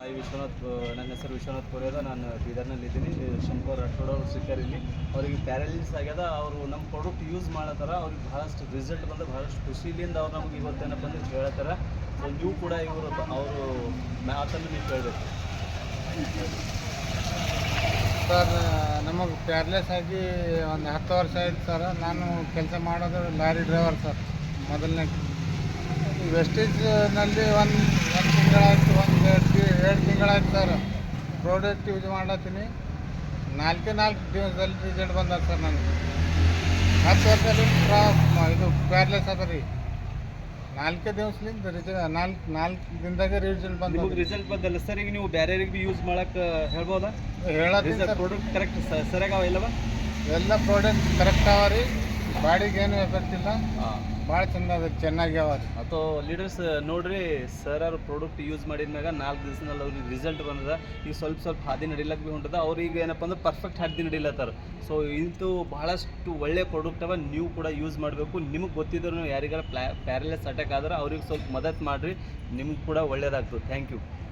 Hi Vishwanath, ನನ್ನ ಹೆಸರು ವಿಶ್ವನಾಥ್ ಕೊರೆಯದ. ನಾನು ಬೀದರ್ನಲ್ಲಿದ್ದೀನಿ. ಶಂಕರ್ ರಾಠೋಡ್ ಅವರು ಸಿಕ್ಕರ್ ಇಲ್ಲಿ. ಅವರಿಗೆ ಪ್ಯಾರಾಲಿಸಿಸ್ ಆಗ್ಯದ. ಅವರು ನಮ್ಮ ಪ್ರಾಡಕ್ಟ್ ಯೂಸ್ ಮಾಡತ್ತಾರ. ಅವ್ರಿಗೆ ಭಾಳಷ್ಟು ರಿಸಲ್ಟ್ ಬಂದು ಭಾಳಷ್ಟು ಖುಷಿಲಿಂದ ಅವ್ರು ನಮಗೆ ಇವತ್ತೇನಪ್ಪ ಅಂದ್ರೆ ಹೇಳ್ತಾರೆ. ಸೊ ನೀವು ಕೂಡ ಅವರು ಮಾತನ್ನು ನೀವು ಕೇಳಬೇಕು ಸರ್. ನಮಗೆ ಪ್ಯಾರ್ಲೆಸ್ ಆಗಿ ಒಂದು 10 ವರ್ಷ ಆಯ್ತು ಸರ್. ನಾನು ಕೆಲಸ ಮಾಡೋದು ಲಾರಿ ಡ್ರೈವರ್ ಸರ್. ಮೊದಲನೇ ವೆಸ್ಟೇಜ್ನಲ್ಲಿ ಒಂದು ತಿಂಗಳಾಯ್ತು, ಎರಡು ತಿಂಗಳಾಯ್ತು ಸರ್. Product use ಮಾಡತ್ತೀನಿ. 4 ದಿವಸದಲ್ಲಿ ರಿಸಲ್ಟ್ ಬಂದ ಸರ್. ನನಗೆ 10 ವರ್ಷದಲ್ಲಿ ಇದು ಪ್ಯಾರ್ಲೆಸ್ ಅದ ರೀ. 4 ದಿವಸದಿಂದ ನಾಲ್ಕು ದಿನದಾಗೆ ರಿಸಲ್ಟ್ ಬಂದ. ನಿಮಗೆ ರಿಸಲ್ಟ್ ಬಂದಲ್ಲ ಸರ್. ಈಗ ನೀವು ಬೇರೆಯವ್ರಿಗೆ ಭೀ ಯೂಸ್ ಮಾಡಕ್ಕೆ ಹೇಳ್ಬೋದಾ? ಹೇಳತ್ತೀನಿ ಸರ್. ಪ್ರಾಡಕ್ಟ್ ಕರೆಕ್ಟ್ ಸರಿಯಾಗವ ಇಲ್ಲವ? ಎಲ್ಲ ಪ್ರಾಡಕ್ಟ್ ಕರೆಕ್ಟ್ ಅವ ರೀ. ಬಾಡಿಗೆ ಏನು ಎಫೆಕ್ಟ್ ಇಲ್ಲ. ಭಾಳ ಚೆನ್ನಾಗಿ ಅವ ರೀ. ಅಥವಾ ಲೀಡರ್ಸ್ ನೋಡ್ರಿ ಸರ್, ಅವ್ರ ಪ್ರಾಡಕ್ಟ್ ಯೂಸ್ ಮಾಡಿದ್ಮ್ಯಾಗ 4 ದಿವಸದಲ್ಲಿ ಅವ್ರಿಗೆ ರಿಸಲ್ಟ್ ಬಂದದ. ಈಗ ಸ್ವಲ್ಪ ಹಾದಿ ನಡಿಲಕ್ಕೆ ಭೀ ಹೊಂಟದ. ಅವ್ರಿಗೆ ಏನಪ್ಪ ಅಂದ್ರೆ ಪರ್ಫೆಕ್ಟ್ ಹಾದಿ ನಡಿಲತ್ತಾರ. ಸೊ ಇಂತೂ ಭಾಳಷ್ಟು ಒಳ್ಳೆ ಪ್ರಾಡಕ್ಟ್ ಅವ. ನೀವು ಕೂಡ ಯೂಸ್ ಮಾಡಬೇಕು. ನಿಮಗೆ ಗೊತ್ತಿದ್ರು ಯಾರಿಗಾರ ಪ್ಯಾರಲೈಸ್ ಅಟ್ಯಾಕ್ ಆದ್ರೆ ಅವ್ರಿಗೆ ಸ್ವಲ್ಪ ಮದತ್ ಮಾಡಿರಿ. ನಿಮ್ಗೆ ಕೂಡ ಒಳ್ಳೇದಾಗ್ತದೆ. Thank you.